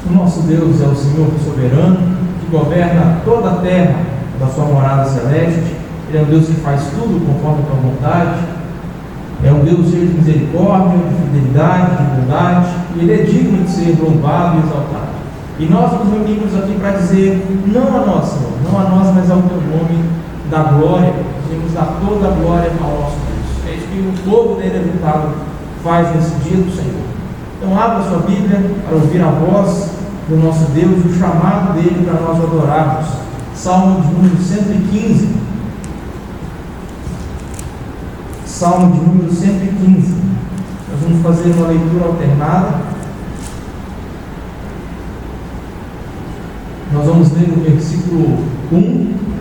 O nosso Deus é o Senhor soberano, que governa toda a terra da sua morada celeste. Ele é um Deus que faz tudo conforme a sua vontade. É um Deus cheio de misericórdia, de fidelidade, de bondade, e Ele é digno de ser louvado e exaltado. E nós nos reunimos aqui para dizer, não a nós, Senhor, não a nós, mas ao Teu nome, da glória. Devemos dar toda a glória ao nosso Deus. É isso que o povo dele evitado faz nesse dia do Senhor. Então abra sua Bíblia para ouvir a voz do nosso Deus, o chamado dele para nós adorarmos. Salmo de número 115. Salmo de número 115. Nós vamos fazer uma leitura alternada. Nós vamos ler o versículo 1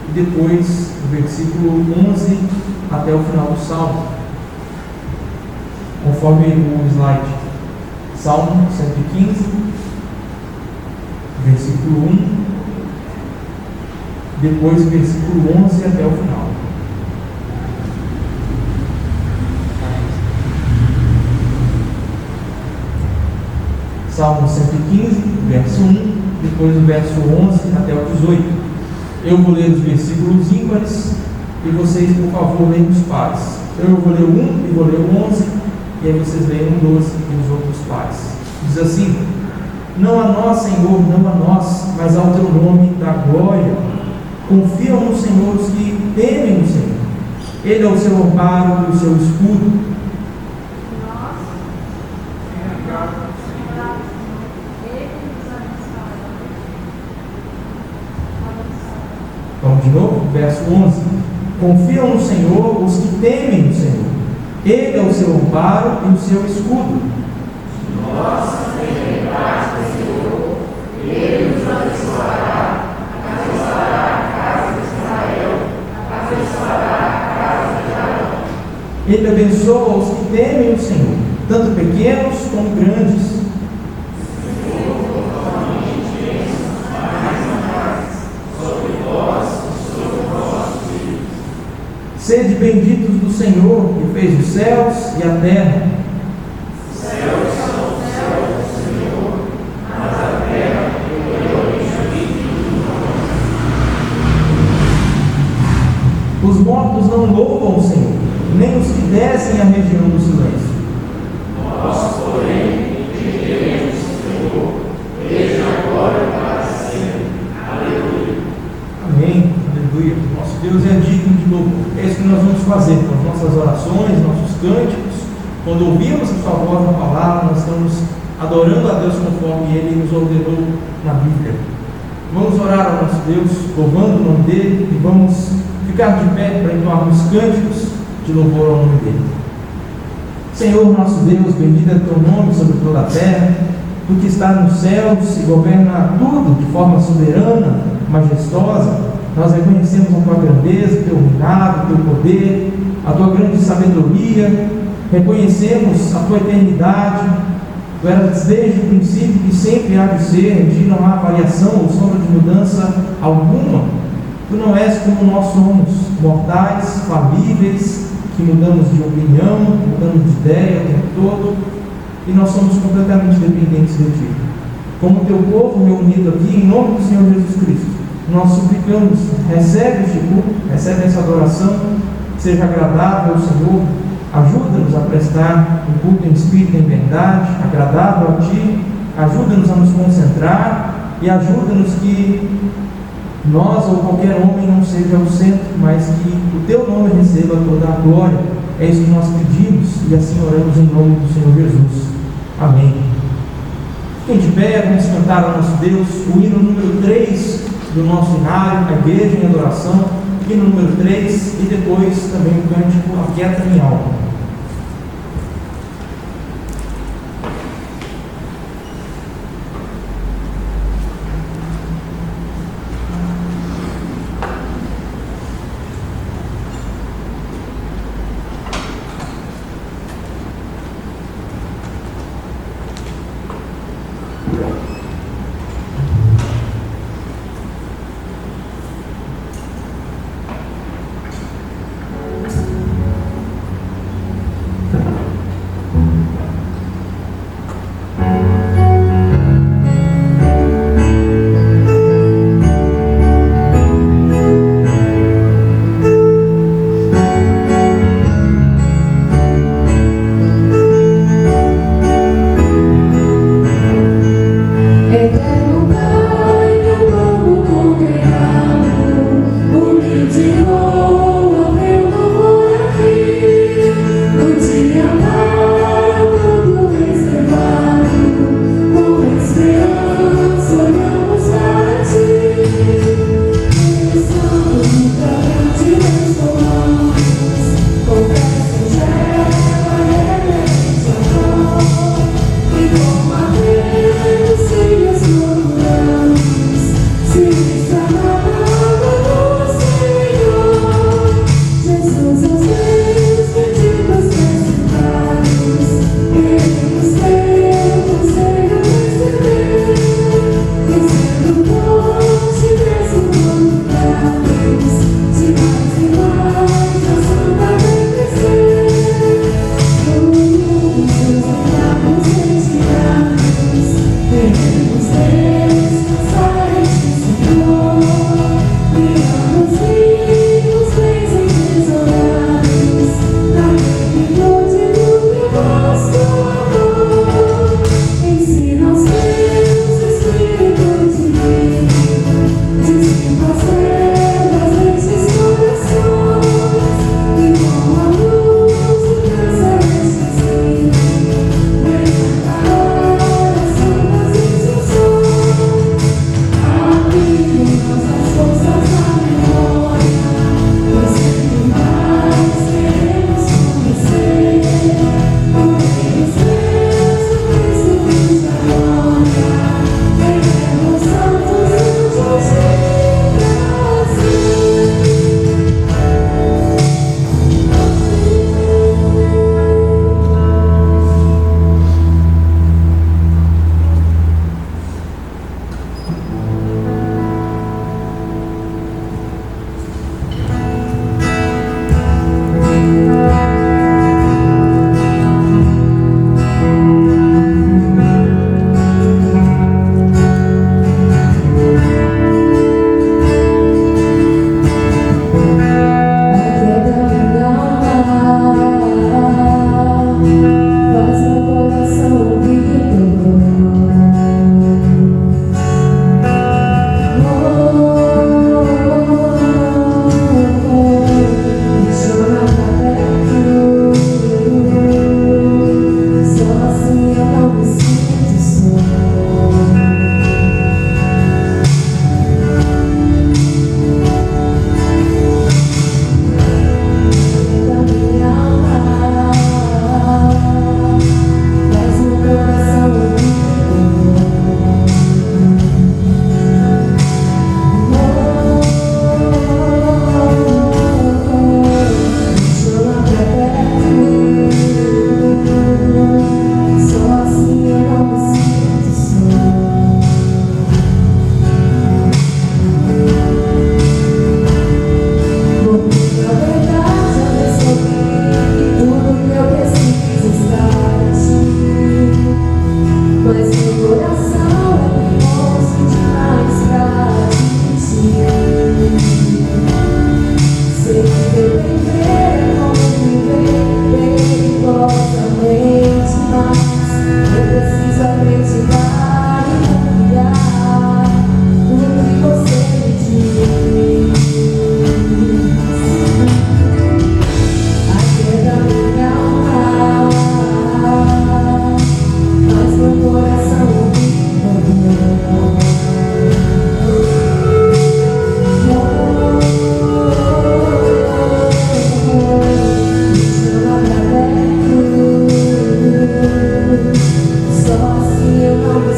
e depois o versículo 11 até o final do Salmo, conforme o slide. Salmo 115, versículo 1, depois o versículo 11 até o final. Salmo 115, verso 1, depois o verso 11 até o 18. Eu vou ler os versículos ímpares e vocês, por favor, leiam os pares. Então eu vou ler o 1 e vou ler o 11, e aí vocês leiam o 12 e os outros pares. Diz assim: não a nós, Senhor, não a nós, mas ao Teu nome da glória. Confiam no Senhor os que temem o Senhor. Ele é o seu amparo e o seu escudo. Vamos de novo, verso 11. Confiam no Senhor os que temem o Senhor. Ele é o seu amparo e o seu escudo. Nossa fidelidade do Senhor, Ele nos abençoará a casa de Israel, abençoará a casa de Arão. Ele abençoa os que temem o Senhor, tanto pequenos como grandes. Sede benditos do Senhor, que fez os céus e a terra. Os céus são os céus do Senhor, mas a terra Ele Os mortos não louvam o Senhor, nem os que descem à região do silêncio. Nós, porém, bendiremos o Senhor, desde agora e para sempre. Aleluia. Amém. Aleluia. Nosso Deus é digno de louvor. É isso que nós vamos fazer com as nossas orações, nossos cânticos. Quando ouvimos a sua voz na palavra, nós estamos adorando a Deus conforme Ele nos ordenou na Bíblia. Vamos orar ao nosso Deus, louvando o nome dEle, e vamos ficar de pé para entoarmos cânticos de louvor ao nome dEle. Senhor nosso Deus, bendito é o Teu nome sobre toda a terra, Tu que está nos céus e governa tudo de forma soberana, majestosa. Nós reconhecemos a Tua grandeza, o Teu reinado, o Teu poder, a Tua grande sabedoria, reconhecemos a Tua eternidade. Tu eras desde o princípio e sempre há de ser, em Ti não há variação ou sombra de mudança alguma. Tu não és como nós somos, mortais, falíveis, que mudamos de opinião, mudamos de ideia o tempo todo, e nós somos completamente dependentes de Ti. Como Teu povo reunido aqui, em nome do Senhor Jesus Cristo, nós suplicamos, recebe este culto, recebe essa adoração, seja agradável ao Senhor, ajuda-nos a prestar um culto em espírito e em verdade, agradável a Ti, ajuda-nos a nos concentrar e ajuda-nos que nós ou qualquer homem não seja o centro, mas que o Teu nome receba toda a glória. É isso que nós pedimos e assim oramos em nome do Senhor Jesus. Amém. Fiquem de pé, vamos cantar ao nosso Deus o hino número 3 do nosso inário, a igreja em adoração, hino número 3, e depois também o cântico Aquieta Minha Alma. Só assim eu não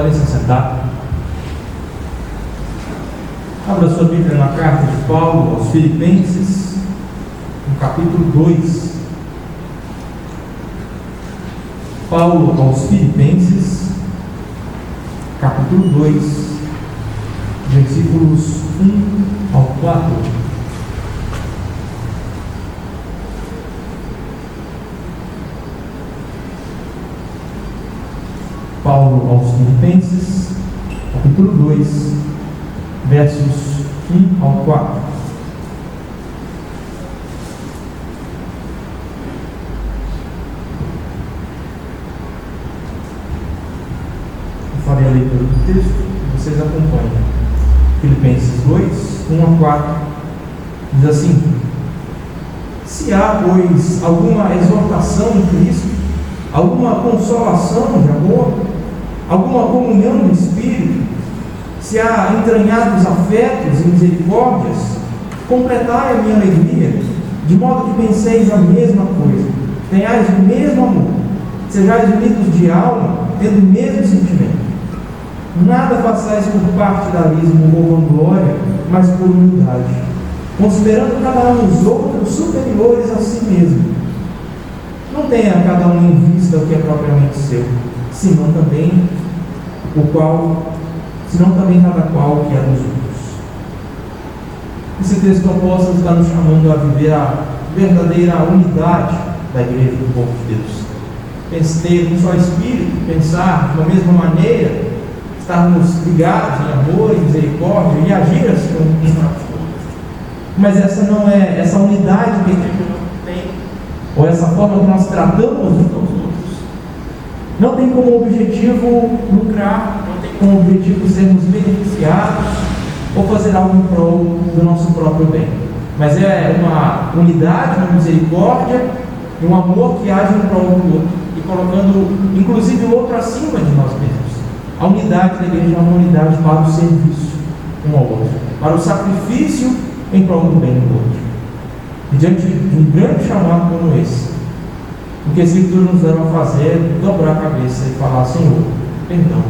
Podem se sentar. Abra sua Bíblia na carta de Paulo aos Filipenses, no capítulo 2. Paulo aos Filipenses, capítulo 2, versículos 1 ao 4. Paulo aos Filipenses, capítulo 2, versos 1 ao 4. Eu farei a leitura do texto e vocês acompanham. Filipenses 2, 1 a 4, diz assim: Se há, pois, alguma exortação em Cristo, alguma consolação de amor, alguma comunhão do Espírito, se há entranhados afetos e misericórdias, completai a minha alegria, de modo que penseis a mesma coisa, tenhais o mesmo amor, sejais unidos de alma, tendo o mesmo sentimento. Nada façais por partidarismo ou vanglória, mas por humildade, considerando cada um os outros superiores a si mesmo. Não tenha cada um em vista o que é propriamente seu, senão também cada qual o que é dos outros. Esse texto apóstolo está nos chamando a viver a verdadeira unidade da igreja do povo de Deus. Ter um só espírito, pensar de uma mesma maneira, estarmos ligados em amor e misericórdia e agir assim uns para os outros. Mas essa não é essa unidade que a igreja não tem, ou essa forma que nós tratamos uns aos outros, não tem como objetivo lucrar, não tem como objetivo sermos beneficiados ou fazer algo em prol do nosso próprio bem. Mas é uma unidade, uma misericórdia e um amor que age em prol do outro e colocando inclusive o outro acima de nós mesmos. A unidade da igreja é uma unidade para o serviço um ao outro, para o sacrifício em prol do bem do outro. E diante de um grande chamado como esse, o que a Escritura nos leva a fazer é dobrar a cabeça e falar: Senhor, perdão,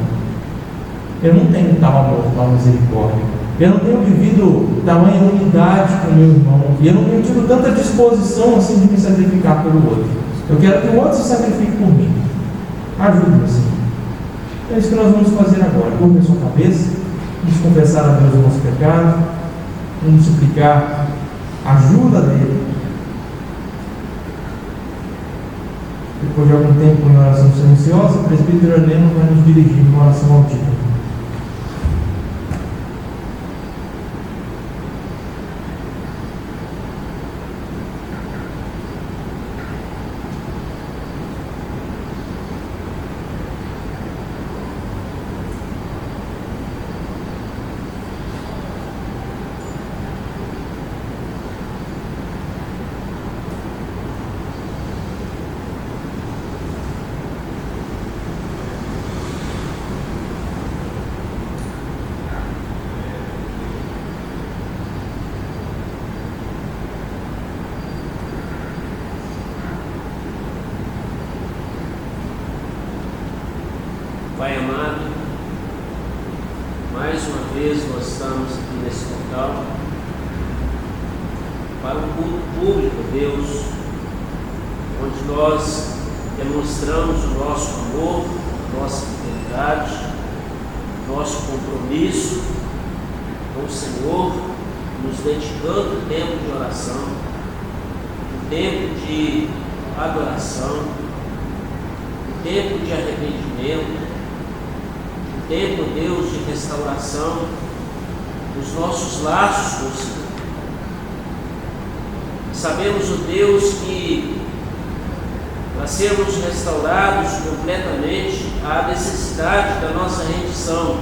eu não tenho tal amor, tal misericórdia, eu não tenho vivido tamanha unidade com o meu irmão, e eu não tenho tido tanta disposição assim de me sacrificar pelo outro. Eu quero que o outro se sacrifique por mim. Ajude-me, Senhor. É isso que nós vamos fazer agora. Curva a sua cabeça, vamos confessar a Deus o nosso pecado, vamos suplicar a ajuda dele. Depois de algum tempo em oração silenciosa, o presbítero Heleno vai nos dirigir em uma oração auditiva. Pai amado, mais uma vez nós estamos aqui nesse local para um culto público, Deus, onde nós demonstramos o nosso amor, a nossa fidelidade, nosso compromisso com o Senhor, nos dedicando o tempo de oração, o tempo de adoração, o tempo de arrependimento, tempo, Deus, de restauração dos nossos laços com o Senhor. Sabemos, ó Deus, que para sermos restaurados completamente, há necessidade da nossa rendição,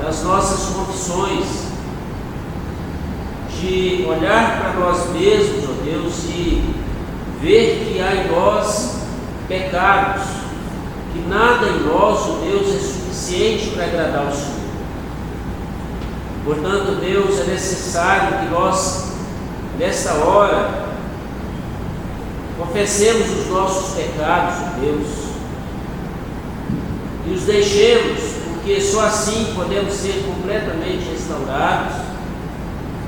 das nossas confissões, de olhar para nós mesmos, ó Deus, e ver que há em nós pecados, que nada em nós, ó Deus, é suficiente para agradar o Senhor. Portanto, Deus, é necessário que nós, nesta hora, confessemos os nossos pecados, ó Deus, e os deixemos, porque só assim podemos ser completamente restaurados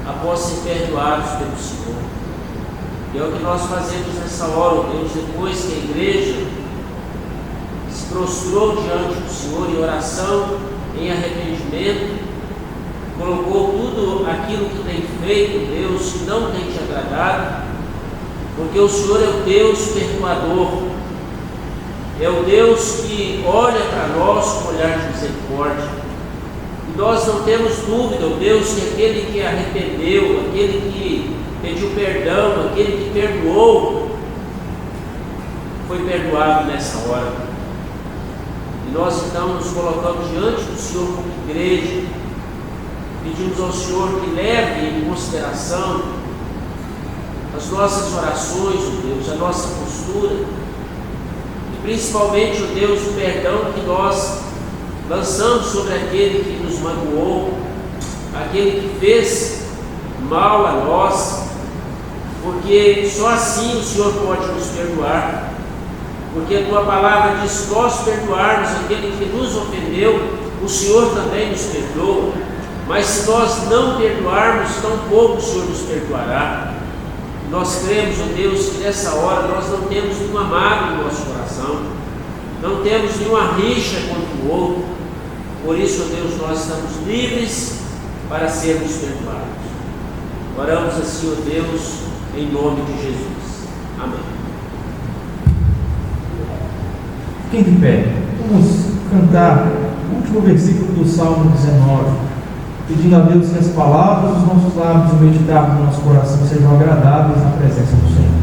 após ser perdoados pelo Senhor. E é o que nós fazemos nessa hora, ó Deus, depois que a igreja se prostrou diante do Senhor em oração, em arrependimento, colocou tudo aquilo que tem feito, Deus, que não tem te agradado, porque o Senhor é o Deus perdoador, é o Deus que olha para nós com olhar de misericórdia. E nós não temos dúvida, ó Deus, que aquele que arrependeu, aquele que pediu perdão, aquele que perdoou, foi perdoado nessa hora. E nós então nos colocamos diante do Senhor como igreja, pedimos ao Senhor que leve em consideração as nossas orações, ó Deus, a nossa postura, e principalmente, ó Deus, o perdão que nós lançamos sobre aquele que nos magoou, aquele que fez mal a nós, porque só assim o Senhor pode nos perdoar, porque a Tua palavra diz: se nós perdoarmos aquele que nos ofendeu, o Senhor também nos perdoa. Mas se nós não perdoarmos, tampouco o Senhor nos perdoará. Nós cremos, ó Deus, que nessa hora nós não temos nenhuma mágoa no nosso coração, não temos nenhuma rixa contra o outro. Por isso, ó Deus, nós estamos livres para sermos perdoados. Oramos assim, ó Deus, em nome de Jesus. Amém. Fiquem de pé. Vamos cantar o último versículo do Salmo 19, pedindo a Deus que as palavras dos nossos lábios e o meditar do nosso coração sejam agradáveis na presença do Senhor.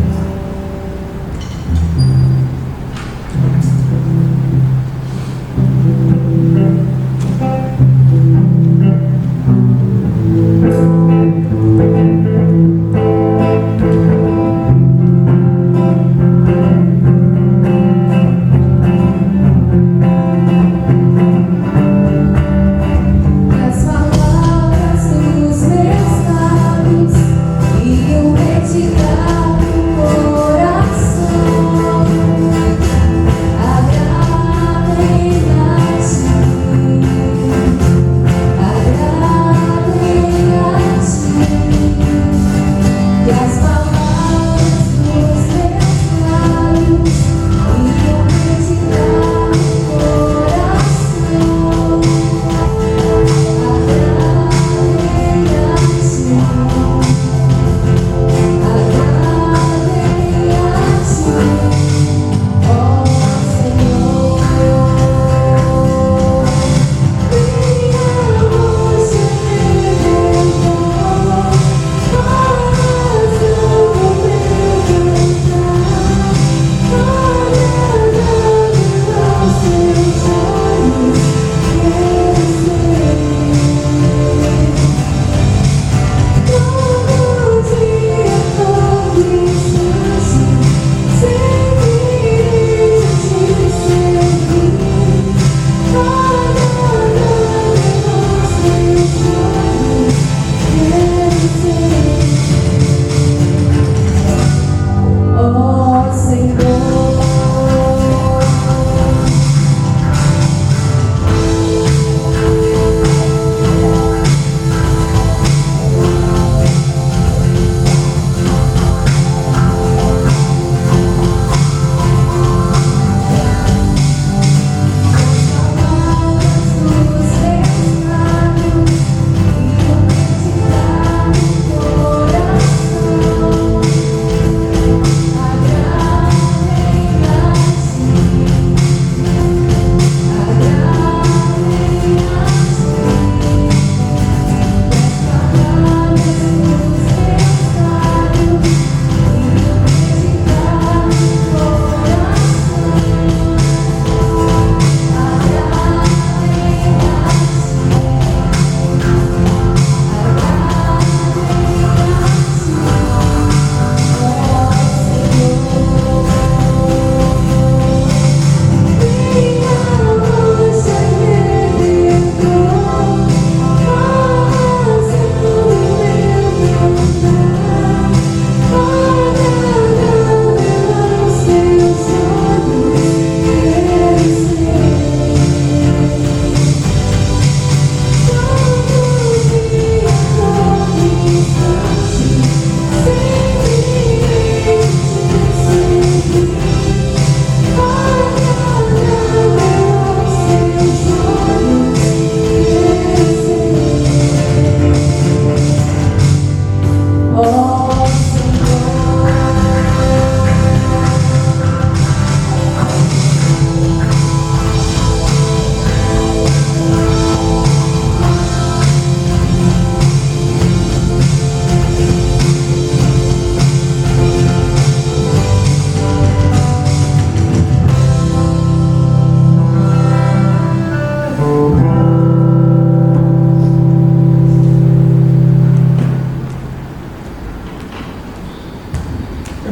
Palavras dos meus lábios e o meditar do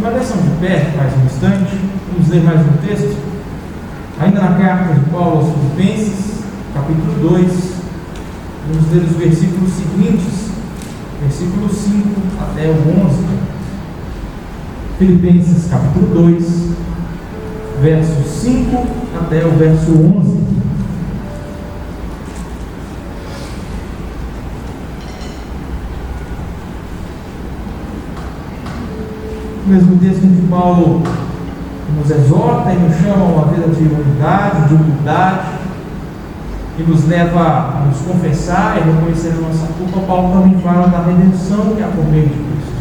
Permaneçam de pé mais um instante, vamos ler mais um texto, ainda na carta de Paulo aos Filipenses, capítulo 2, vamos ler os versículos seguintes, versículo 5 até o 11. Filipenses, capítulo 2, verso 5 até o verso 11. O mesmo texto em que Paulo nos exorta e nos chama a uma vida de unidade, de humildade, e nos leva a nos confessar e reconhecer a nossa culpa. Paulo também fala da redenção que há por meio de Cristo.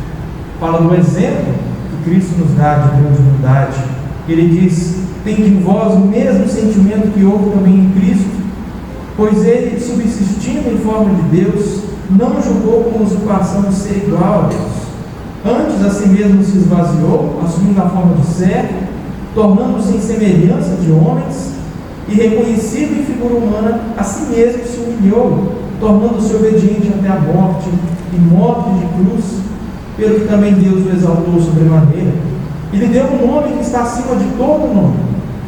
Fala do exemplo que Cristo nos dá de grande humildade. Ele diz: tende em vós o mesmo sentimento que houve também em Cristo, pois ele, subsistindo em forma de Deus, não julgou com usurpação de ser igual a Deus. Antes a si mesmo se esvaziou, assumindo a forma de servo, tornando-se em semelhança de homens, e reconhecido em figura humana, a si mesmo se humilhou, tornando-se obediente até a morte, e morte de cruz, pelo que também Deus o exaltou sobremaneira, e lhe deu um nome que está acima de todo nome,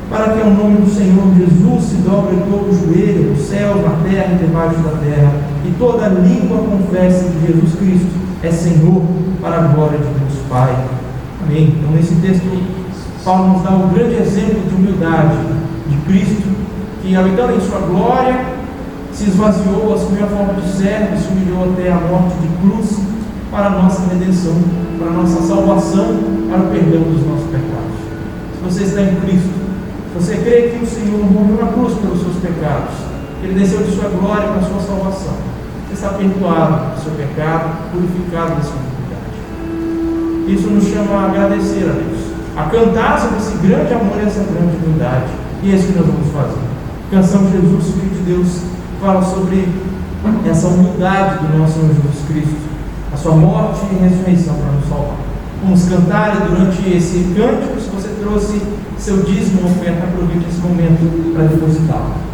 para que ao nome do Senhor Jesus se dobre todo o joelho, no céu, na terra e debaixo da terra, e toda língua confesse que Jesus Cristo é Senhor, para a glória de Deus Pai. Amém. Então, nesse texto, Paulo nos dá um grande exemplo de humildade de Cristo, que, habitando em sua glória, se esvaziou, assumiu a forma de servo, se humilhou até a morte de cruz, para a nossa redenção, para a nossa salvação, para o perdão dos nossos pecados. Se você está em Cristo, se você crê que o Senhor morreu na cruz pelos seus pecados, que Ele desceu de sua glória para a sua salvação, você está perdoado do seu pecado, purificado da sua iniquidade. Isso nos chama a agradecer a Deus, a cantar sobre esse grande amor e essa grande humildade. E é isso que nós vamos fazer. A canção de Jesus, Filho de Deus, fala sobre essa humildade do nosso Senhor Jesus Cristo, a sua morte e ressurreição para nos salvar. Vamos cantar, e durante esse cântico, se você trouxe seu dízimo ou oferta, aproveite esse momento para depositá-lo.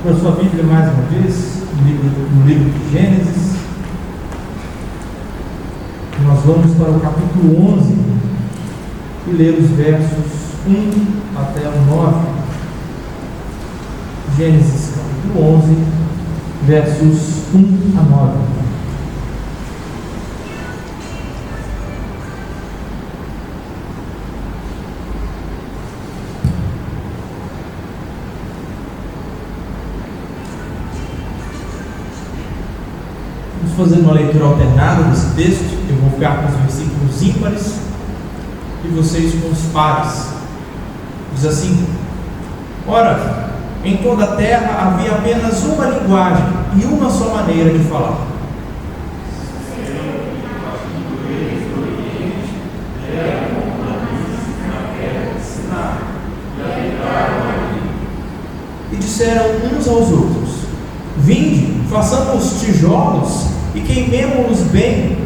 Abra sua Bíblia mais uma vez, no livro de Gênesis. Nós vamos para o capítulo 11 e ler os versos 1 até o 9. Gênesis capítulo 11, versos 1 a 9. Fazendo uma leitura alternada desse texto, eu vou ficar com os versículos ímpares e vocês com os pares. Diz assim: ora, em toda a terra havia apenas uma linguagem e uma só maneira de falar. E disseram uns aos outros: vinde, façamos tijolos e queimemo-los bem.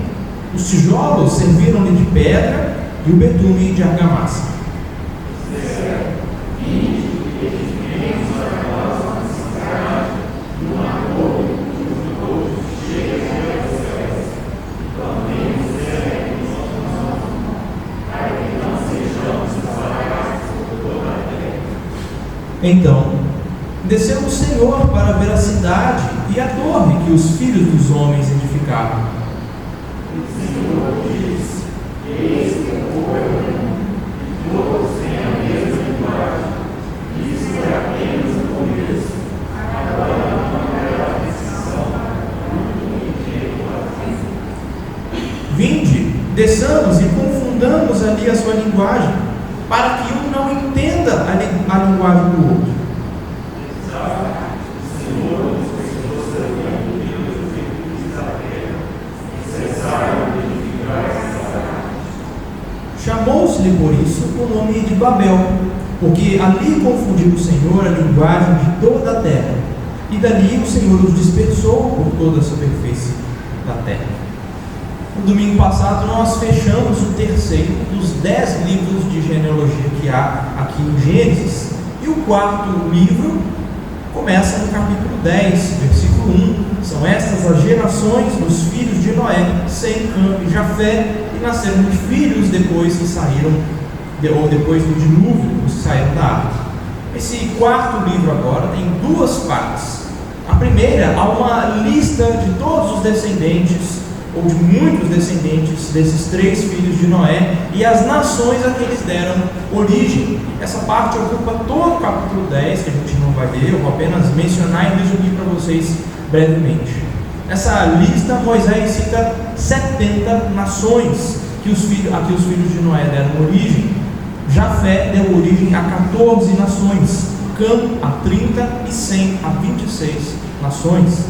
Os tijolos serviram-lhe de pedra e o betume de argamassa. Então desceu o Senhor para ver a cidade e a torre que os filhos dos homens edificaram. O Senhor disse: eis que o povo é um, e todos têm a mesma linguagem. Isso é apenas o começo. Agora não haverá decisão. Vinde, desçamos e confundamos ali a sua linguagem, para que um não entenda a linguagem do outro. Chamou-se-lhe por isso o nome de Babel, porque ali confundiu o Senhor a linguagem de toda a terra, e dali o Senhor os dispersou por toda a superfície da terra. No domingo passado nós fechamos o terceiro dos 10 livros de genealogia que há aqui em Gênesis, e o quarto livro começa no capítulo 10, versículo 1. São estas as gerações dos filhos de Noé, Sem, Cã e Jafé, e nasceram de filhos depois que saíram, ou depois do dilúvio, os que saíram da arca. Esse quarto livro agora tem duas partes. A primeira, há uma lista de todos os descendentes, ou de muitos descendentes desses 3 filhos de Noé, e as nações a que eles deram origem. Essa parte ocupa todo o capítulo 10, que a gente não vai ler, eu vou apenas mencionar e resumir para vocês brevemente. Nessa lista, Moisés cita 70 nações a que os filhos de Noé deram origem. Jafé deu origem a 14 nações, Cã a 30 e Sem a 26 nações.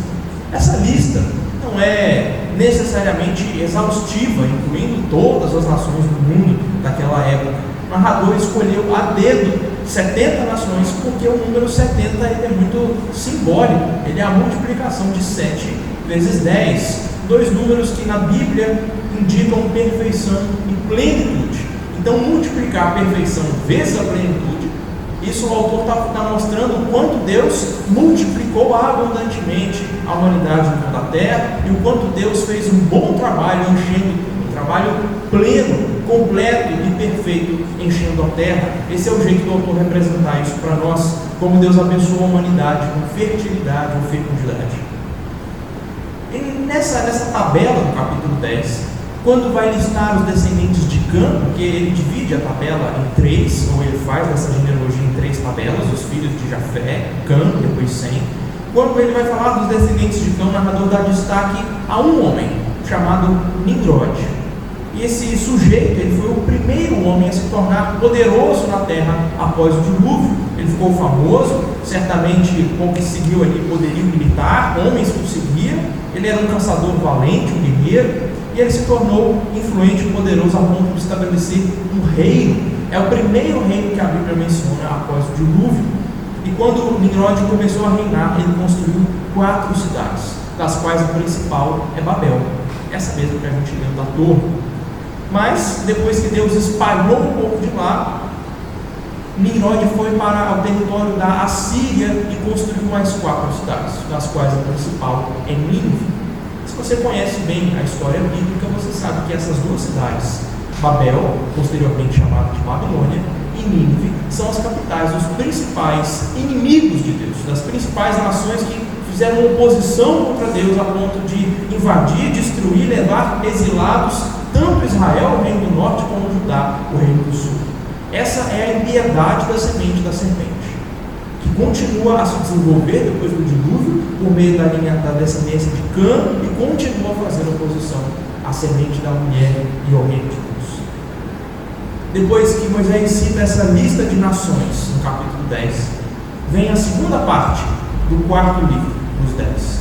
Essa lista não é necessariamente exaustiva, incluindo todas as nações do mundo daquela época. O narrador escolheu a dedo 70 nações, porque o número 70 ele é muito simbólico. Ele é a multiplicação de 7 vezes 10, 2 números que na Bíblia indicam perfeição e plenitude. Então multiplicar a perfeição vezes a plenitude, isso o autor está mostrando o quanto Deus multiplicou abundantemente a humanidade em toda a terra, e o quanto Deus fez um bom trabalho enchendo tudo, um trabalho pleno, completo e perfeito enchendo a terra. Esse é o jeito do autor representar isso para nós, como Deus abençoou a humanidade com fertilidade ou fecundidade. E nessa tabela do capítulo 10, quando vai listar os descendentes de Cã, porque ele divide a tabela em 3, ou ele faz essa genealogia em 3 tabelas, os filhos de Jafé, Cã, depois Sem. Quando ele vai falar dos descendentes de Cã, o narrador dá destaque a um homem, chamado Nimrod. E esse sujeito, ele foi o primeiro homem a se tornar poderoso na terra após o dilúvio. Ele ficou famoso, certamente conseguiu ali poderio militar, homens conseguiam. Ele era um caçador valente, um guerreiro, e ele se tornou influente e poderoso a ponto de estabelecer um reino. É o primeiro reino que a Bíblia menciona após o dilúvio. E quando Nimrod começou a reinar, ele construiu 4 cidades, das quais a principal é Babel, essa mesma que a gente leu da torre. Mas depois que Deus espalhou um pouco de lá, Nimrod foi para o território da Assíria e construiu mais 4 cidades, das quais a principal é Nínive. Se você conhece bem a história bíblica, você sabe que essas 2 cidades, Babel, posteriormente chamada de Babilônia, e Nínive, são as capitais dos principais inimigos de Deus, das principais nações que fizeram oposição contra Deus a ponto de invadir, destruir, levar exilados tanto Israel, o reino do norte, como Judá, o reino do sul. Essa é a impiedade da semente da serpente, que continua a se desenvolver depois do dilúvio, por meio da linha da descendência de Cã, e continua a fazer oposição à semente da mulher e ao reino de Deus. Depois que Moisés cita essa lista de nações, no capítulo 10, vem a segunda parte do 4º livro, dos 10.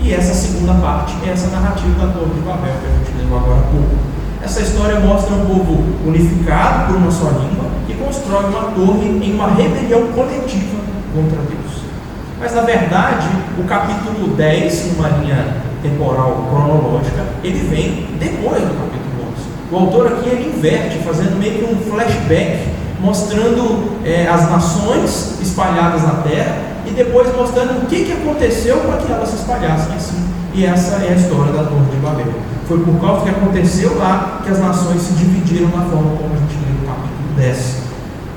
E essa segunda parte é essa narrativa da Torre de Babel, que a gente leu agora há pouco. Essa história mostra um povo unificado por uma só língua, que constrói uma torre em uma rebelião coletiva contra Deus. Mas, na verdade, o capítulo 10, numa linha temporal cronológica, ele vem depois do capítulo 11. O autor aqui ele inverte, fazendo meio que um flashback, mostrando as nações espalhadas na terra e depois mostrando o que aconteceu para que elas se espalhassem assim. E essa é a história da Torre de Babel. Foi por causa do que aconteceu lá que as nações se dividiram na forma como a gente lê no capítulo 10.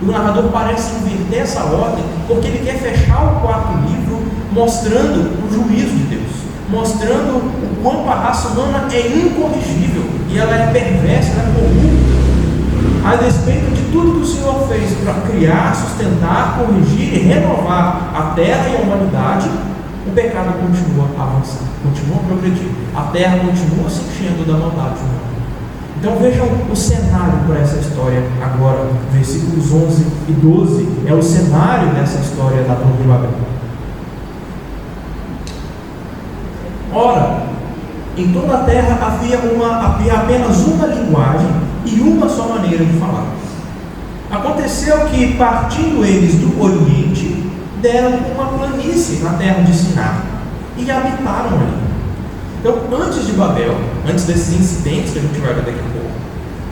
O narrador parece inverter essa ordem porque ele quer fechar o 4º livro mostrando o juízo de Deus, mostrando o quanto a raça humana é incorrigível e ela é perversa, ela é corrupta. A despeito de tudo que o Senhor fez para criar, sustentar, corrigir e renovar a terra e a humanidade, o pecado continua a avançar, continua a progredir. A terra continua se enchendo da maldade humana. Então vejam o cenário para essa história agora, versículos 11 e 12, é o cenário dessa história da Torre de Babel. Ora, em toda a terra havia apenas uma linguagem e uma só maneira de falar. Aconteceu que, partindo eles do Oriente, deram uma planície na terra de Siná e habitaram ali. Então, antes de Babel, antes desses incidentes que a gente vai ver daqui a pouco,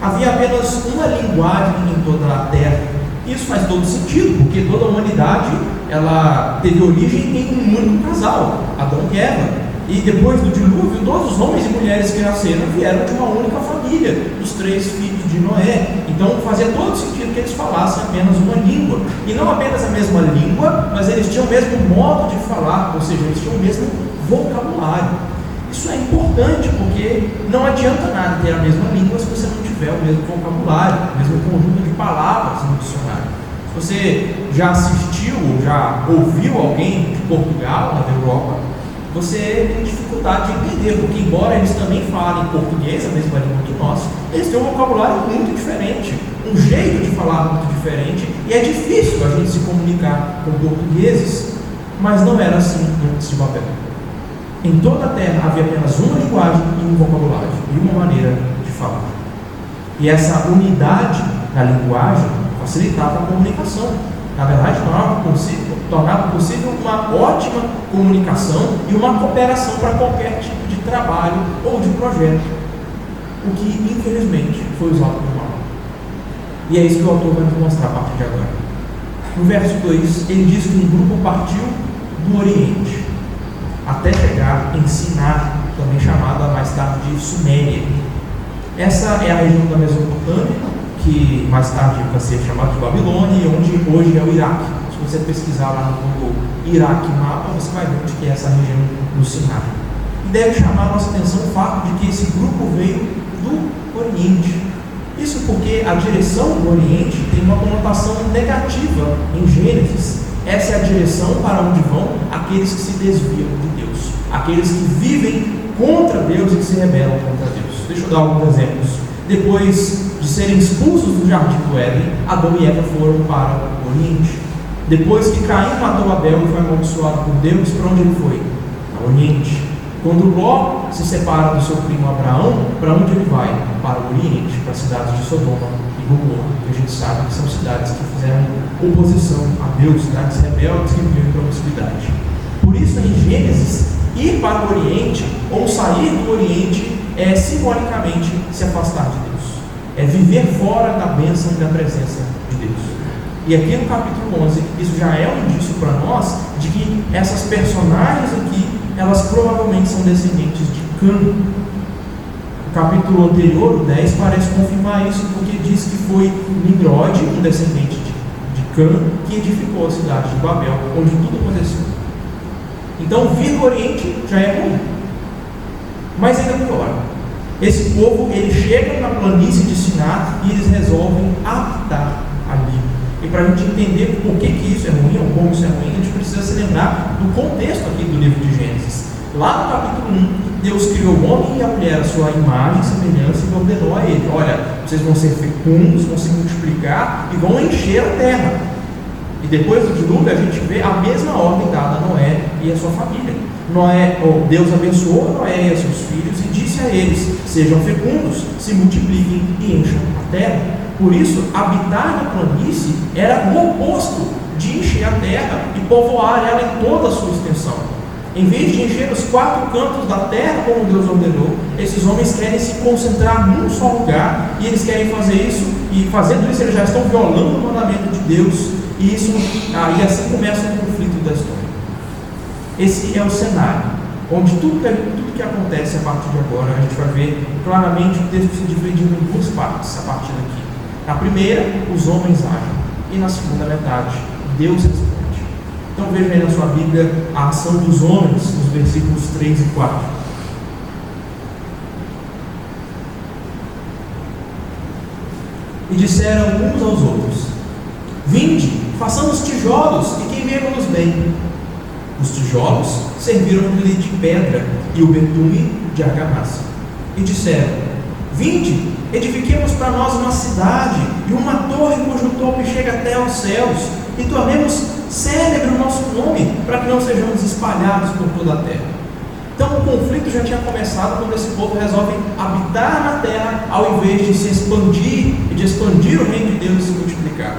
havia apenas uma linguagem em toda a terra. Isso faz todo sentido, porque toda a humanidade ela teve origem em um único casal, Adão e Eva. E depois do dilúvio, todos os homens e mulheres que nasceram vieram de uma única família, dos 3 filhos de Noé. Então fazia todo sentido que eles falassem apenas uma língua. E não apenas a mesma língua, mas eles tinham o mesmo modo de falar, ou seja, eles tinham o mesmo vocabulário. Isso é importante porque não adianta nada ter a mesma língua se você não tiver o mesmo vocabulário, o mesmo conjunto de palavras no dicionário. Se você já assistiu ou já ouviu alguém de Portugal, na Europa, você tem dificuldade de entender, porque embora eles também falem português, a mesma língua que nós, eles têm um vocabulário muito diferente, um jeito de falar muito diferente, e é difícil a gente se comunicar com portugueses, mas não era assim antes de Babel. Em toda a terra havia apenas uma linguagem e um vocabulário, e uma maneira de falar. E essa unidade na linguagem facilitava a comunicação. Na verdade, tornava possível uma ótima comunicação e uma cooperação para qualquer tipo de trabalho ou de projeto, o que infelizmente foi usado por mal. E é isso que o autor vai nos mostrar a partir de agora. No verso 2, ele diz que um grupo partiu do Oriente até chegar em Siná, também chamada mais tarde de Suméria. Essa é a região da Mesopotâmia, que mais tarde vai ser chamada de Babilônia, e onde hoje é o Iraque. Se você pesquisar lá no Google Iraque mapa, você vai ver onde que é essa região do Siná. E deve chamar a nossa atenção o fato de que esse grupo veio do Oriente. Isso porque a direção do Oriente tem uma conotação negativa em Gênesis. Essa é a direção para onde vão aqueles que se desviam de Deus, aqueles que vivem contra Deus e que se rebelam contra Deus. Deixa eu dar alguns exemplos. Depois de serem expulsos do jardim do Éden, Adão e Eva foram para o Oriente. Depois que Caim matou Abel e foi amaldiçoado por Deus, para onde ele foi? Ao Oriente. Quando Ló se separa do seu primo Abraão, para onde ele vai? Para o Oriente, para as cidades de Sodoma e Gomorra, que a gente sabe que são cidades que fizeram oposição a Deus, cidades rebeldes que viviam em promiscuidade. Por isso, em Gênesis, ir para o Oriente ou sair do Oriente é simbolicamente se afastar de Deus, é viver fora da bênção e da presença de Deus. E aqui no capítulo 11, isso já é um indício para nós nós de que essas personagens aqui, elas provavelmente são descendentes de Cã. O capítulo anterior, o 10, parece confirmar isso, porque diz que foi Nimrod, um descendente de Cã, que edificou a cidade de Babel, onde tudo aconteceu. Então, vir do Oriente já é ruim. Mas ainda pior. Esse povo, ele chega na planície de Siná e eles resolvem habitar ali. E para a gente entender por que isso é ruim, ou como isso é ruim, a gente precisa se lembrar do contexto aqui do livro de Gênesis. Lá no capítulo 1, Deus criou o homem e a mulher, a sua imagem e semelhança, e ordenou a ele: olha, vocês vão ser fecundos, vão se multiplicar e vão encher a terra. E depois do dilúvio, a gente vê a mesma ordem dada a Noé e a sua família. Deus abençoou Noé e a seus filhos e disse a eles: sejam fecundos, se multipliquem e encham a terra. Por isso, habitar na planície era o oposto de encher a terra e povoar ela em toda a sua extensão. Em vez de encher os 4 cantos da terra como Deus ordenou, esses homens querem se concentrar num só lugar, e eles querem fazer isso, e fazendo isso eles já estão violando o mandamento de Deus, e assim começa o conflito da história. Esse é o cenário, onde tudo que acontece a partir de agora, a gente vai ver claramente o texto se dividindo em 2 partes a partir daqui. Na primeira, os homens agem, e na segunda metade, Deus responde. Então veja aí na sua Bíblia a ação dos homens, nos versículos 3 e 4. E disseram uns aos outros: vinde, façamos tijolos e queimemo-los bem. Os tijolos serviram-lhe de pedra e o betume de argamassa. E disseram: vinde, edifiquemos para nós uma cidade e uma torre cujo topo chega até aos céus, e tornemos célebre o nosso nome, para que não sejamos espalhados por toda a terra. Então o conflito já tinha começado quando esse povo resolve habitar na terra, ao invés de se expandir e de expandir o reino de Deus e se multiplicar,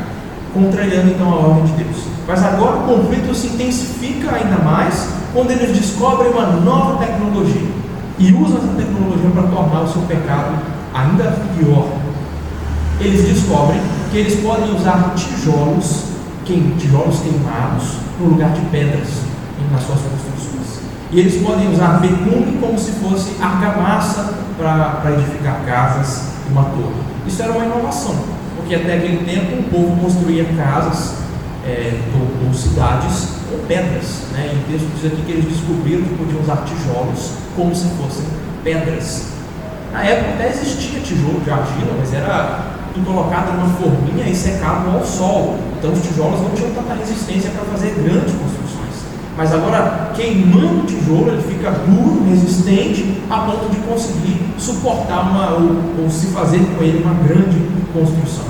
contrariando então a ordem de Deus. Mas agora o conflito se intensifica ainda mais quando eles descobrem uma nova tecnologia e usam essa tecnologia para tornar o seu pecado ainda pior. Eles descobrem que eles podem usar tijolos queimados no lugar de pedras nas suas construções. E eles podem usar betume como se fosse argamassa para edificar casas e uma torre. Isso era uma inovação, porque até aquele tempo o povo construía casas ou cidades com pedras, né? E o texto diz aqui que eles descobriram que podiam usar tijolos como se fossem pedras. Na época até existia tijolo de argila, mas era tudo colocado numa forminha e secado ao sol. Então os tijolos não tinham tanta resistência para fazer grandes construções. Mas agora, queimando o tijolo, ele fica duro, resistente, a ponto de conseguir suportar ou se fazer com ele uma grande construção.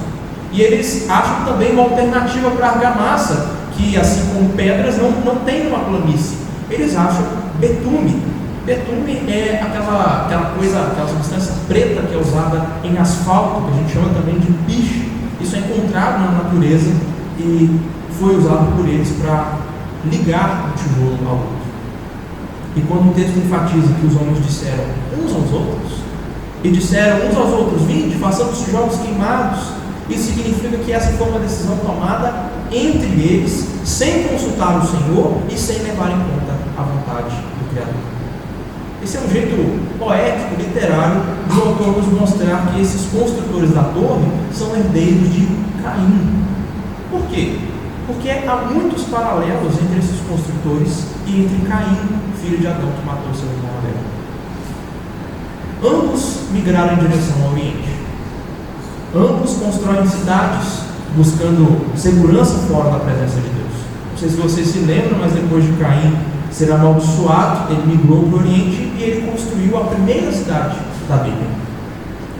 E eles acham também uma alternativa para a argamassa, que assim como pedras não tem uma planície. Eles acham betume. Betume é aquela substância preta que é usada em asfalto, que a gente chama também de piche. Isso é encontrado na natureza e foi usado por eles para ligar o tijolo ao outro. E quando o texto enfatiza que os homens disseram uns aos outros, e disseram uns aos outros: vinde, façamos tijolos queimados, isso significa que essa foi uma decisão tomada entre eles, sem consultar o Senhor e sem levar em conta a vontade do Criador. Esse é um jeito poético, literário, do autor nos mostrar que esses construtores da torre são herdeiros de Caim. Por quê? Porque há muitos paralelos entre esses construtores e entre Caim, filho de Adão, que matou seu irmão Abel. Ambos migraram em direção ao Oriente. Ambos constroem cidades buscando segurança fora da presença de Deus. Não sei se vocês se lembram, mas depois de Caim ser amaldiçoado, ele migrou para o Oriente e ele construiu a primeira cidade da Bíblia.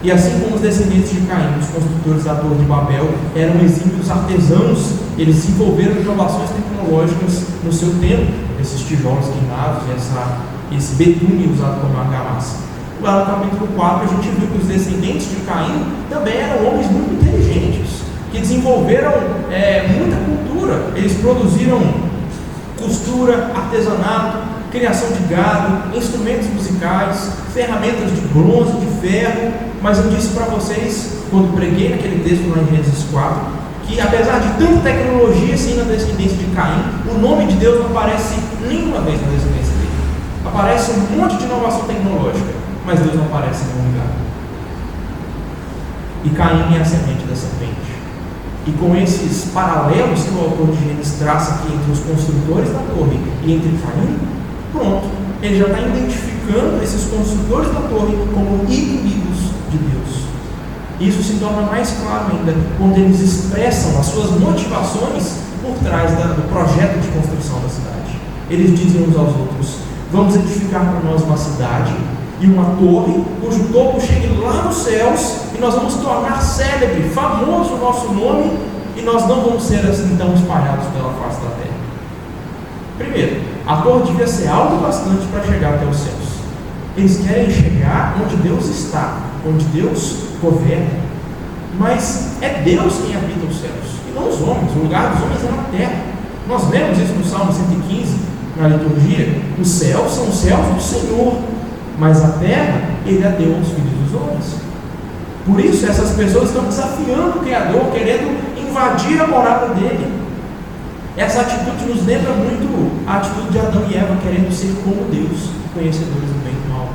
E assim como os descendentes de Caim, os construtores da Torre de Babel, eram exímios artesãos, eles se envolveram em inovações tecnológicas no seu tempo, esses tijolos queimados e esse betume usado como argamassa. Lá no capítulo 4 a gente viu que os descendentes de Caim também eram homens muito inteligentes, que desenvolveram muita cultura. Eles produziram costura, artesanato, criação de gado, instrumentos musicais, ferramentas de bronze, de ferro. Mas eu disse para vocês, quando preguei naquele texto lá em Gênesis 4, E apesar de tanta tecnologia assim na descendência de Caim, o nome de Deus não aparece nenhuma vez na descendência dele. Aparece um monte de inovação tecnológica, mas Deus não aparece em nenhum lugar. E Caim é a semente da serpente. E com esses paralelos que o autor de Gênesis traça aqui entre os construtores da torre e entre Caim, pronto, ele já está identificando esses construtores da torre como inimigos de Deus. Isso se torna mais claro ainda quando eles expressam as suas motivações por trás do projeto de construção da cidade. Eles dizem uns aos outros: vamos edificar para nós uma cidade e uma torre cujo topo chegue lá nos céus, e nós vamos tornar célebre, famoso o nosso nome, e nós não vamos ser assim tão espalhados pela face da terra. Primeiro, a torre devia ser alta bastante para chegar até os céus. Eles querem chegar onde Deus está, onde Deus governa, mas é Deus quem habita os céus, e não os homens. O lugar dos homens é na terra. Nós lemos isso no Salmo 115, na liturgia. Os céus são os céus do Senhor, mas a terra Ele a deu aos filhos dos homens. Por isso essas pessoas estão desafiando o Criador, querendo invadir a morada dele. Essa atitude nos lembra muito a atitude de Adão e Eva, querendo ser como Deus, conhecedores do bem e do mal.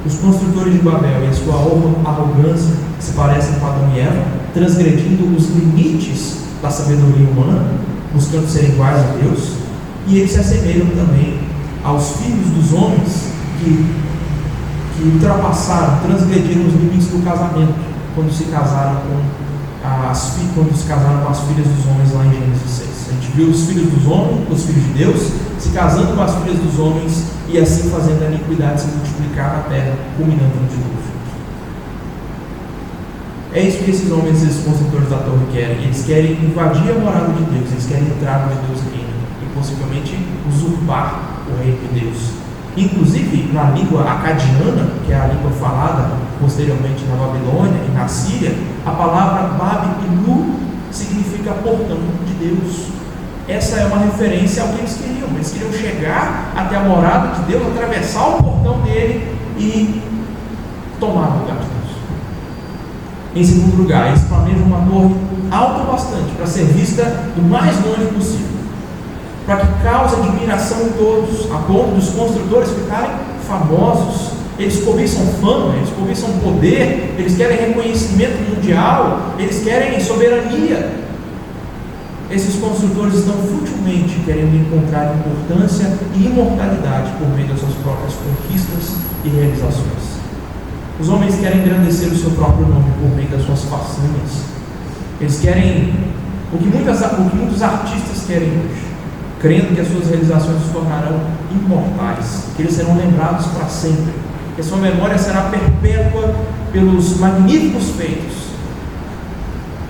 Os construtores de Babel e a sua arrogância se parecem com Adão e Eva, transgredindo os limites da sabedoria humana, buscando ser iguais a Deus, e eles se assemelham também aos filhos dos homens que ultrapassaram, transgrediram os limites do casamento quando se casaram com as filhas dos homens lá em Gênesis 6. A gente viu os filhos dos homens, os filhos de Deus, se casando com as filhas dos homens e assim fazendo a iniquidade se multiplicar na terra, culminando no dilúvio. É isso que esses homens, esses construtores da torre querem. Eles querem invadir a morada de Deus, eles querem entrar onde Deus reina e possivelmente usurpar o reino de Deus. Inclusive, na língua acadiana, que é a língua falada posteriormente na Babilônia e na Síria, a palavra Babilu significa portão de Deus. Essa é uma referência ao que eles queriam. Eles queriam chegar até a morada de Deus, atravessar o portão dele e tomar o lugar de Deus. Em segundo lugar, eles planejam uma torre alta bastante para ser vista do mais longe possível, para que cause admiração em todos, a ponto dos construtores ficarem famosos. Eles cobiçam fama, eles cobiçam poder, eles querem reconhecimento mundial, eles querem soberania. Esses construtores estão futilmente querendo encontrar importância e imortalidade por meio das suas próprias conquistas e realizações. Os homens querem engrandecer o seu próprio nome por meio das suas façanhas. Eles querem o que muitos artistas querem hoje, crendo que as suas realizações se tornarão imortais, que eles serão lembrados para sempre, que a sua memória será perpétua pelos magníficos feitos.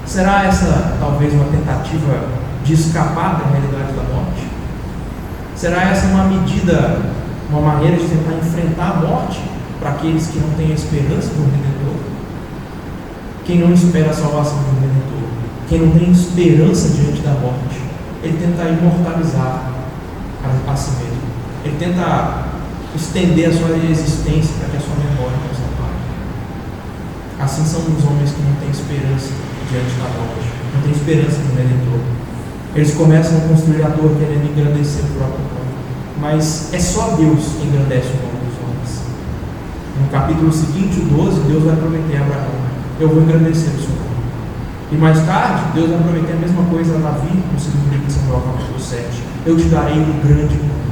Será essa talvez uma tentativa de escapar da realidade da morte? Será essa uma maneira de tentar enfrentar a morte para aqueles que não têm a esperança do Redentor? Quem não espera a salvação do Redentor, quem não tem esperança diante da morte, ele tenta imortalizar a si mesmo. Ele tenta estender a sua existência para que a sua memória não se apague. Assim são os homens que não têm esperança diante da morte, não têm esperança no Redentor. Eles começam a construir a torre querendo engrandecer o próprio nome, mas é só Deus que engrandece o nome dos homens. No capítulo seguinte, o 12, Deus vai prometer a Abraão: eu vou engrandecer o seu nome. E mais tarde, Deus vai prometer a mesma coisa a Davi, no segundo livro de Samuel, capítulo 7. Eu te darei um grande nome.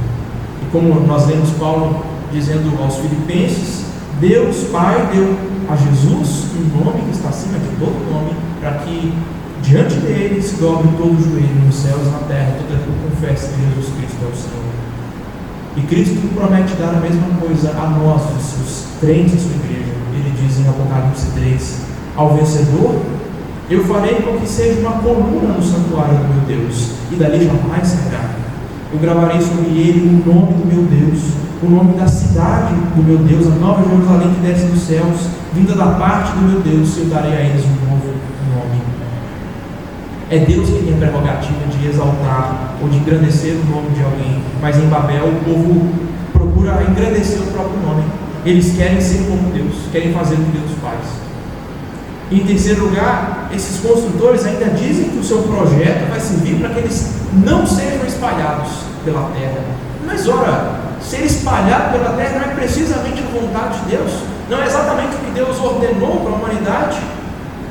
E como nós lemos Paulo dizendo aos Filipenses, Deus Pai deu a Jesus um nome que está acima de todo nome, para que diante dele se dobre todo o joelho nos céus e na terra, todo aquele que confessa que Jesus Cristo é o Senhor. E Cristo promete dar a mesma coisa a nós, os crentes da sua igreja. Ele diz em Apocalipse 3: ao vencedor, eu farei com que seja uma coluna no santuário do meu Deus, e dali jamais sairá. Eu gravarei sobre ele o nome do meu Deus, o nome da cidade do meu Deus, a nova Jerusalém que desce dos céus, vinda da parte do meu Deus, e eu darei a eles um novo nome. É Deus que tem a prerrogativa de exaltar ou de engrandecer o nome de alguém, mas em Babel o povo procura engrandecer o próprio nome. Eles querem ser como Deus, querem fazer o que Deus faz. E em terceiro lugar, esses construtores ainda dizem que o seu projeto vai servir para que eles não sejam espalhados pela terra. Mas ora, ser espalhado pela terra não é precisamente a vontade de Deus, não é exatamente o que Deus ordenou para a humanidade.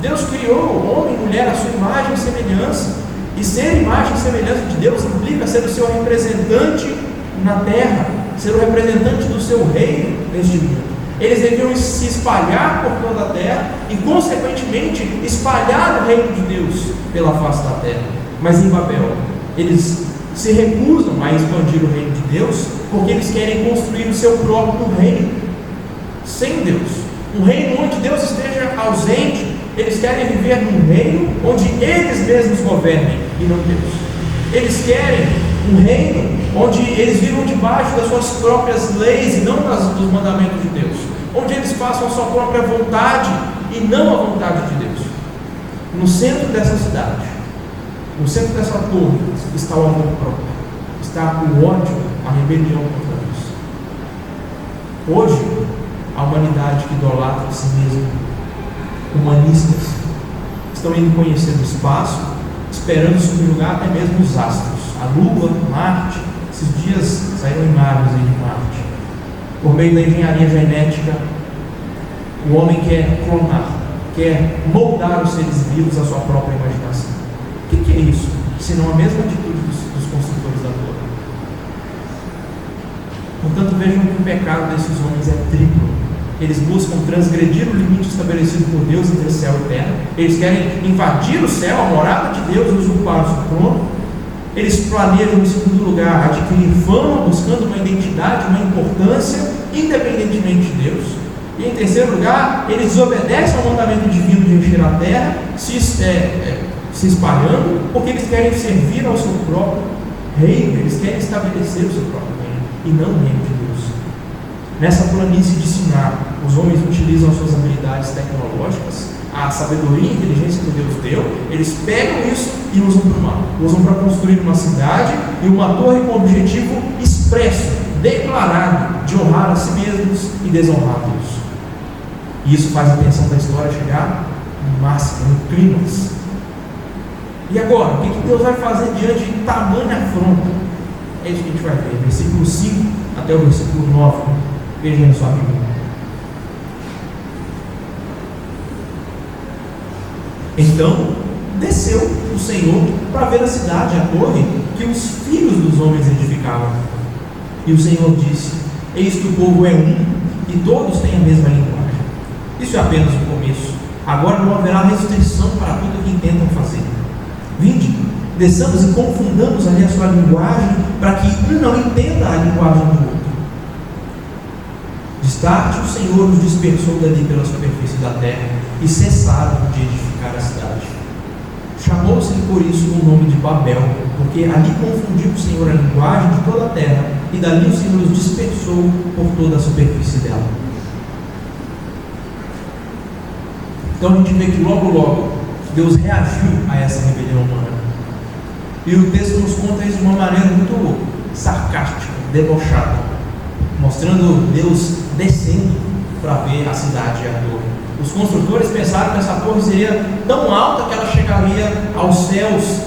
Deus criou homem e mulher à sua imagem e semelhança, e ser imagem e semelhança de Deus implica ser o seu representante na terra, ser o representante do seu reino neste mundo. Eles deviam se espalhar por toda a terra e, consequentemente, espalhar o reino de Deus pela face da terra. Mas em Babel, eles se recusam a expandir o reino de Deus porque eles querem construir o seu próprio reino sem Deus, um reino onde Deus esteja ausente. Eles querem viver num reino onde eles mesmos governem e não Deus. Eles querem um reino onde eles vivam debaixo das suas próprias leis e não dos mandamentos de Deus, onde eles façam a sua própria vontade e não a vontade de Deus. No centro dessa cidade, no centro dessa torre, está o amor próprio, está o ódio, a rebelião contra Deus. Hoje, a humanidade que idolatra a si mesma, humanistas, estão indo conhecer o espaço, esperando subjugar até mesmo os astros, a Lua, Marte. Esses dias saíram imagens aí de Marte. Por meio da engenharia genética, o homem quer clonar, quer moldar os seres vivos à sua própria imaginação. O que é isso? Senão a mesma atitude dos construtores da torre. Portanto, vejam que o pecado desses homens é triplo. Eles buscam transgredir o limite estabelecido por Deus entre céu e terra. Eles querem invadir o céu, a morada de Deus, e usurpar o seu trono. Eles planejam, em segundo lugar, adquirir fama, buscando uma identidade, uma importância, independentemente de Deus. E em terceiro lugar, eles desobedecem ao mandamento divino de encher a terra, se espalhando, porque eles querem servir ao seu próprio reino. Eles querem estabelecer o seu próprio reino e não o reino de Deus. Nessa planície de Siná, os homens utilizam suas habilidades tecnológicas, a sabedoria e a inteligência que Deus deu. Eles pegam isso e usam para o mal, usam para construir uma cidade e uma torre com o objetivo expresso, declarado, de honrar a si mesmos e desonrar a Deus. E isso faz a tensão da história chegar no máximo, no clímax. E agora, o que Deus vai fazer diante de tamanha afronta? É isso que a gente vai ver, versículo 5 até o versículo 9. Veja na sua Bíblia. Então desceu o Senhor para ver a cidade, a torre que os filhos dos homens edificavam. E o Senhor disse: eis que o povo é um e todos têm a mesma linguagem. Isso é apenas o começo. Agora não haverá restrição para tudo o que intentam fazer. Vinde, desçamos e confundamos ali a sua linguagem, para que um não entenda a linguagem do outro. Destarte, o Senhor os dispersou dali pela superfície da terra e cessaram de edificar a cidade. Chamou-se por isso o nome de Babel, porque ali confundiu o Senhor a linguagem de toda a terra, e dali o Senhor os dispersou por toda a superfície dela. Então a gente vê que logo Deus reagiu a essa rebelião humana. E o texto nos conta isso de uma maneira muito sarcástica, debochada, mostrando Deus descendo para ver a cidade e a torre. Os construtores pensaram que essa torre seria tão alta que ela chegaria aos céus,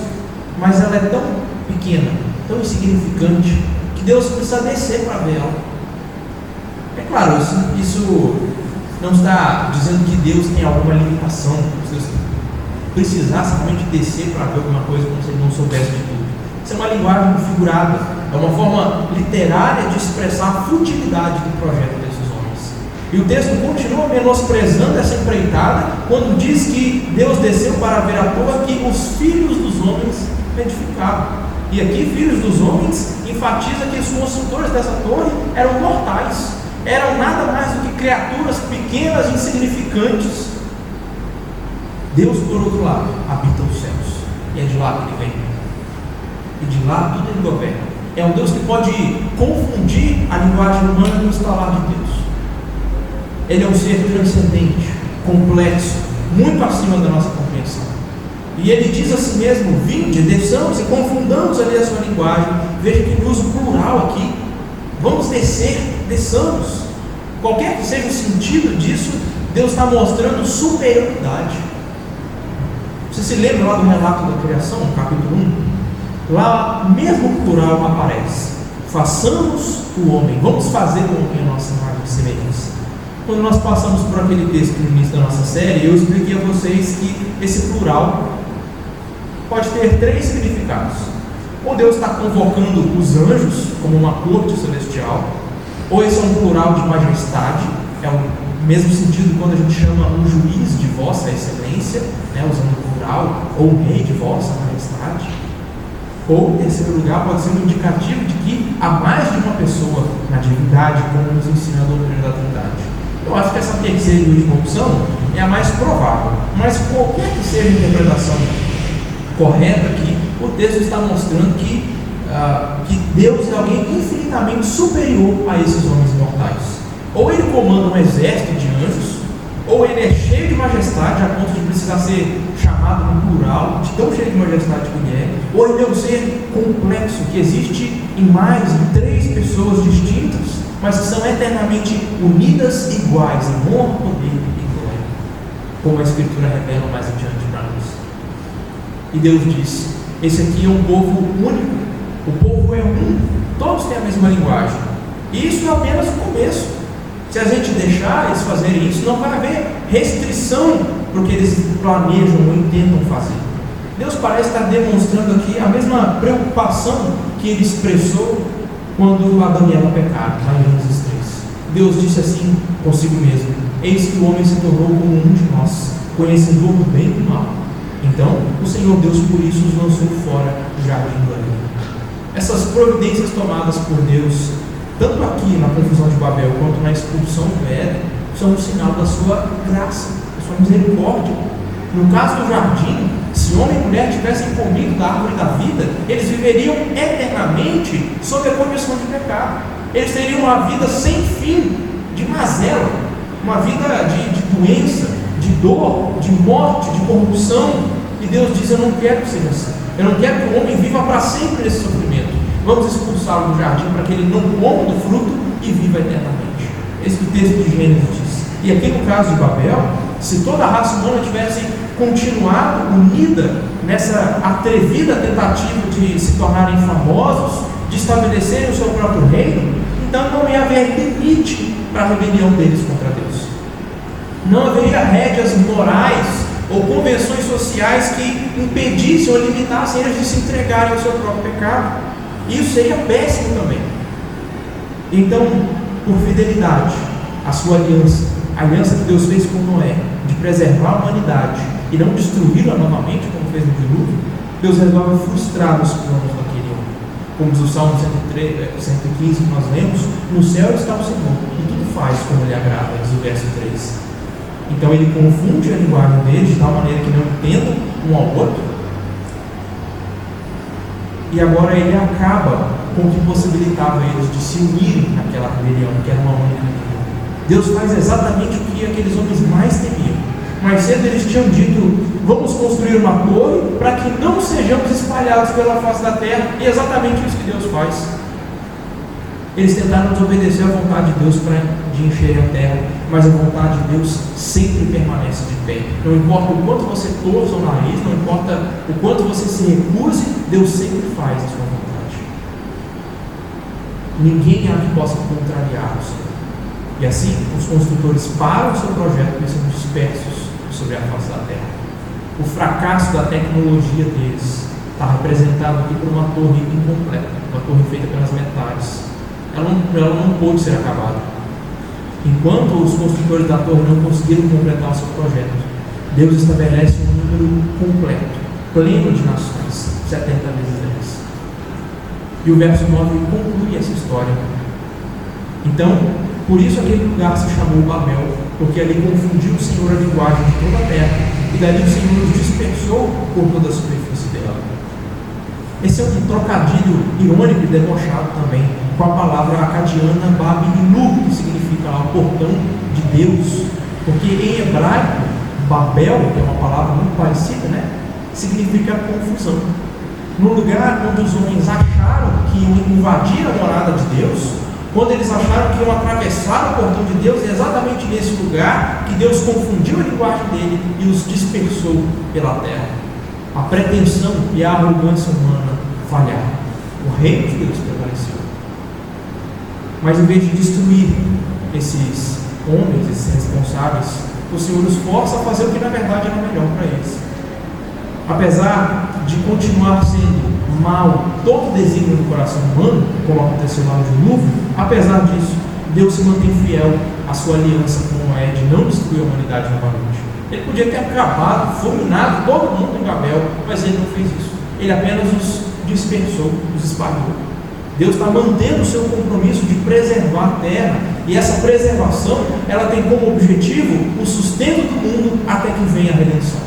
mas ela é tão pequena, tão insignificante, que Deus precisa descer para ver ela. É claro, isso não está dizendo que Deus tem alguma limitação, se precisasse realmente descer para ver alguma coisa como se ele não soubesse de tudo. Isso é uma linguagem figurada, é uma forma literária de expressar a futilidade do projeto desses homens. E o texto continua menosprezando essa empreitada quando diz que Deus desceu para ver a torre que os filhos dos homens edificavam. E aqui, filhos dos homens, enfatiza que os construtores dessa torre eram mortais, eram nada mais do que criaturas pequenas e insignificantes. Deus, por outro lado, habita os céus, e é de lá que ele vem, e de lá tudo ele governa. É um Deus que pode confundir a linguagem humana no estalar de Deus. Ele é um ser transcendente, complexo, muito acima da nossa compreensão. E ele diz a si mesmo: vinde, desçamos e confundamos ali a sua linguagem. Veja que ele usa o plural aqui. Vamos descer, desçamos. Qualquer que seja o sentido disso, Deus está mostrando superioridade. Você se lembra lá do relato da criação, no capítulo 1? Lá mesmo o plural aparece: façamos o homem, vamos fazer o homem a nossa imagem e semelhança. Quando nós passamos por aquele texto no início da nossa série, eu expliquei a vocês que esse plural pode ter 3 significados. Ou Deus está convocando os anjos como uma corte celestial, ou esse é um plural de majestade, é o mesmo sentido quando a gente chama um juiz de vossa excelência, né, usando o plural, ou um rei de vossa majestade. Ou, em terceiro lugar, pode ser um indicativo de que há mais de uma pessoa na divindade, como nos ensina a doutrina da Trindade. Eu acho que essa terceira e última opção é a mais provável, mas qualquer que seja a interpretação correta aqui, o texto está mostrando que Deus é alguém infinitamente superior a esses homens mortais. Ou ele comanda um exército de anjos, ou ele é cheio de majestade a ponto de precisar ser chamado no plural, de tão cheio de majestade que ele é, ou ele é um ser complexo, que existe em mais de 3 pessoas distintas, mas que são eternamente unidas e iguais em honra, poder e glória, como a Escritura revela mais adiante para nós. E Deus diz: esse aqui é um povo único, o povo é um, todos têm a mesma linguagem. E isso é apenas o começo. Se a gente deixar eles fazerem isso, não vai haver restrição para o que eles planejam ou intentam fazer. Deus parece estar demonstrando aqui a mesma preocupação que ele expressou quando Adão e Eva pecaram, lá em Gênesis 3. Deus disse assim consigo mesmo: eis que o homem se tornou como um de nós, conhecedor do bem e do mal. Então, o Senhor Deus por isso os lançou fora do jardim do Éden. Essas providências tomadas por Deus, tanto aqui na confusão de Babel quanto na expulsão do Éden, são um sinal da sua graça, da sua misericórdia. No caso do jardim, se homem e mulher tivessem comido da árvore da vida, eles viveriam eternamente sob a condição de pecado. Eles teriam uma vida sem fim, de mazela, uma vida de doença, de dor, de morte, de corrupção. E Deus diz: eu não quero que seja assim. Eu não quero que o homem viva para sempre nesse sofrimento. Vamos expulsá-lo do jardim para que ele não coma do fruto e viva eternamente. Esse que o texto de Gênesis diz. E aqui no caso de Babel, se toda a raça humana tivesse continuado unida nessa atrevida tentativa de se tornarem famosos, de estabelecerem o seu próprio reino, então não ia haver limite para a rebelião deles contra Deus. Não haveria rédeas morais ou convenções sociais que impedissem ou limitassem eles de se entregarem ao seu próprio pecado. Isso seria péssimo também. Então, por fidelidade à sua aliança, a aliança que Deus fez com Noé, de preservar a humanidade e não destruí-la novamente, como fez no dilúvio, Deus resolve frustrar os planos daquele homem. Como diz o Salmo 115 que nós lemos: no céu está o Senhor, e tudo faz como lhe agrada, diz o verso 3. Então ele confunde a linguagem deles de tal maneira que não entendam um ao outro. E agora ele acaba com o que possibilitava eles de se unirem naquela rebelião, que era uma única rebelião. Deus faz exatamente o que aqueles homens mais temiam. Mais cedo eles tinham dito: vamos construir uma torre para que não sejamos espalhados pela face da terra. E é exatamente isso que Deus faz. Eles tentaram desobedecer à vontade de Deus de encher a terra, mas a vontade de Deus sempre permanece de pé. Não importa o quanto você torça o nariz, não importa o quanto você se recuse, Deus sempre faz a sua vontade. Ninguém há que possa contrariar o Senhor. E assim, os construtores param o seu projeto e são dispersos sobre a face da terra. O fracasso da tecnologia deles está representado aqui por uma torre incompleta, uma torre feita pelas metades. Ela não pôde ser acabada. Enquanto os construtores da torre não conseguiram completar o seu projeto, Deus estabelece um número completo, pleno de nações, 70 vezes 10. E o verso 9 conclui essa história. Então, por isso aquele lugar se chamou Babel, porque ali confundiu o Senhor a linguagem de toda a terra, e dali o Senhor os dispersou por toda a superfície dela. Esse é um trocadilho irônico e debochado também com a palavra acadiana Babilu, que significa lá o portão de Deus, porque em hebraico Babel, que é uma palavra muito parecida, né, significa confusão. No lugar onde os homens acharam que iam invadir a morada de Deus, Quando eles acharam que iam atravessar o portão de Deus, é exatamente nesse lugar que Deus confundiu a linguagem dele e os dispersou pela terra. A pretensão e a arrogância humana falharam. O reino de Deus prevaleceu. Mas em vez de destruir esses homens, esses responsáveis, o Senhor os força a fazer o que na verdade era melhor para eles. Apesar de continuar sendo mal todo desígnio do coração humano, como aconteceu lá no dilúvio, apesar disso, Deus se mantém fiel à sua aliança com Noé de não destruir a humanidade novamente. Ele podia ter acabado, fulminado todo mundo em Babel, mas ele não fez isso. Ele apenas os dispersou, os espalhou. Deus está mantendo o seu compromisso de preservar a terra, e essa preservação, ela tem como objetivo o sustento do mundo até que venha a redenção,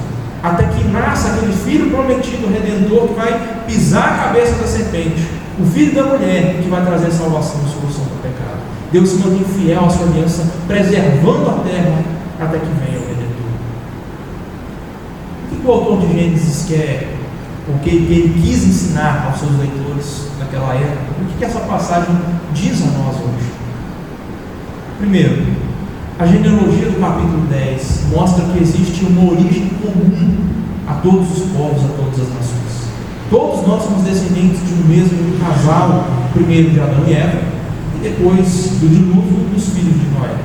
até que nasça aquele filho prometido, o Redentor, que vai pisar a cabeça da serpente, o filho da mulher, que vai trazer salvação e solução para o pecado. Deus se mantém fiel à sua aliança, preservando a terra até que venha o Redentor. O que o autor de Gênesis quer, o que ele quis ensinar aos seus leitores naquela época? O que essa passagem diz a nós hoje? Primeiro, a genealogia do capítulo 10 mostra que existe uma origem comum a todos os povos, a todas as nações. Todos nós somos descendentes de um mesmo casal, primeiro de Adão e Eva, e depois do dilúvio dos filhos de Noé.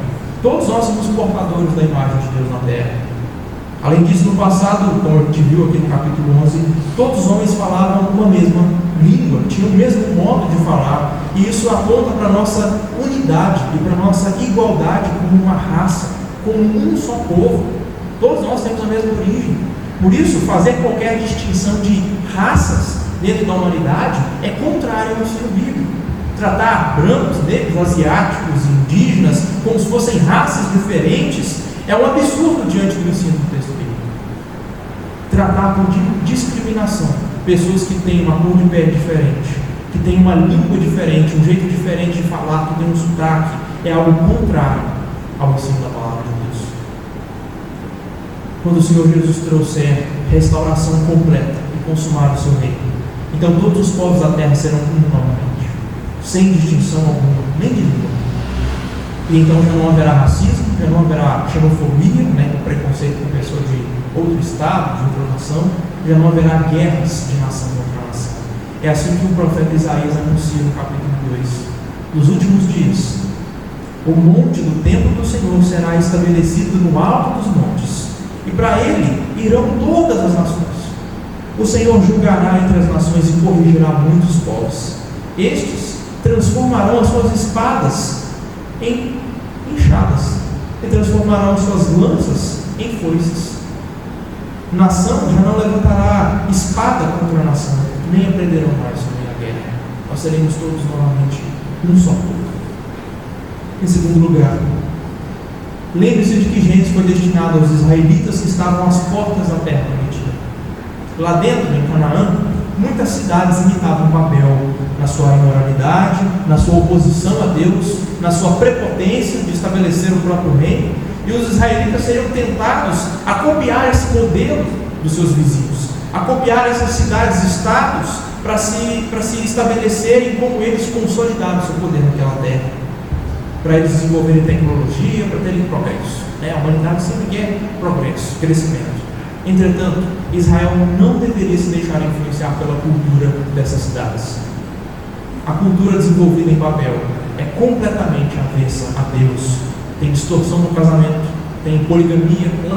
Todos nós somos portadores da imagem de Deus na terra. Além disso, no passado, como a gente viu aqui no capítulo 11, todos os homens falavam uma mesma língua, tinham o mesmo modo de falar, e isso aponta para a nossa unidade e para a nossa igualdade como uma raça, como um só povo. Todos nós temos a mesma origem. Por isso, fazer qualquer distinção de raças dentro da humanidade é contrário ao ensino bíblico. Tratar brancos, negros, asiáticos, indígenas como se fossem raças diferentes é um absurdo diante do ensino do texto bíblico. Tratar por discriminação pessoas que têm uma cor de pele diferente, que têm uma língua diferente, um jeito diferente de falar, que tem um sotaque, é algo contrário ao ensino da palavra de Deus. Quando o Senhor Jesus trouxer restauração completa e consumar o seu reino, então todos os povos da terra serão um novamente, sem distinção alguma, nem de língua. E então já não haverá racismo, já não haverá xenofobia, preconceito com pessoas de outro estado, de outra nação, já não haverá guerras de nação contra nação. É assim que o profeta Isaías anuncia no capítulo 2. Nos últimos dias, o monte do templo do Senhor será estabelecido no alto dos montes, e para ele irão todas as nações. O Senhor julgará entre as nações e corrigirá muitos povos. Estes transformarão as suas espadas em enxadas e transformarão suas lanças em foices. Nação já não levantará espada contra a nação, nem aprenderão mais sobre a guerra. Nós seremos todos novamente um só povo. Em segundo lugar, lembre-se de que Gênesis foi destinado aos israelitas que estavam às portas da terra prometida. Lá dentro, em Canaã, muitas cidades imitavam Babel na sua imoralidade, na sua oposição a Deus, na sua prepotência de estabelecer o próprio reino, e os israelitas seriam tentados a copiar esse modelo dos seus vizinhos, a copiar essas cidades-estados para se estabelecerem como eles consolidaram seu poder naquela terra, para eles desenvolverem tecnologia, para terem progresso. A humanidade sempre quer progresso, crescimento. Entretanto, Israel não deveria se deixar influenciar pela cultura dessas cidades. A cultura desenvolvida em Babel é completamente avessa a Deus. Tem distorção no casamento, tem poligamia,